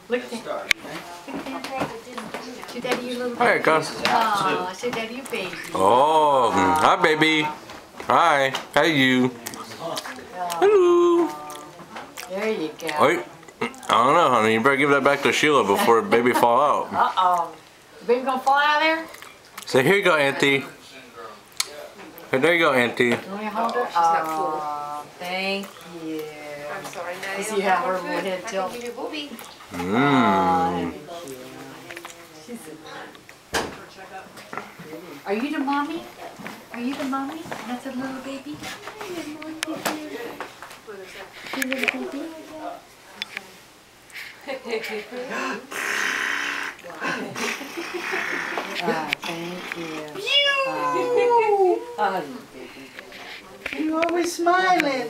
Look at that. Show Daddy your little baby. There it goes. Oh, show Daddy your baby. Oh, hi, baby. Hi. Hi, you. Hello. There you go. Wait. I don't know, honey. You better give that back to Sheila before baby fall out. Uh-oh. Baby gonna fall out of there? So here you go, Auntie. Here, there you go, Auntie. You want me to hold her? Oh, thank you. I'm sorry, now You see how her little head tilt? give you a booby. Mmm. Are you the mommy? Are you the mommy? That's a little baby? Your little baby? Thank you. Oh, You always smiling.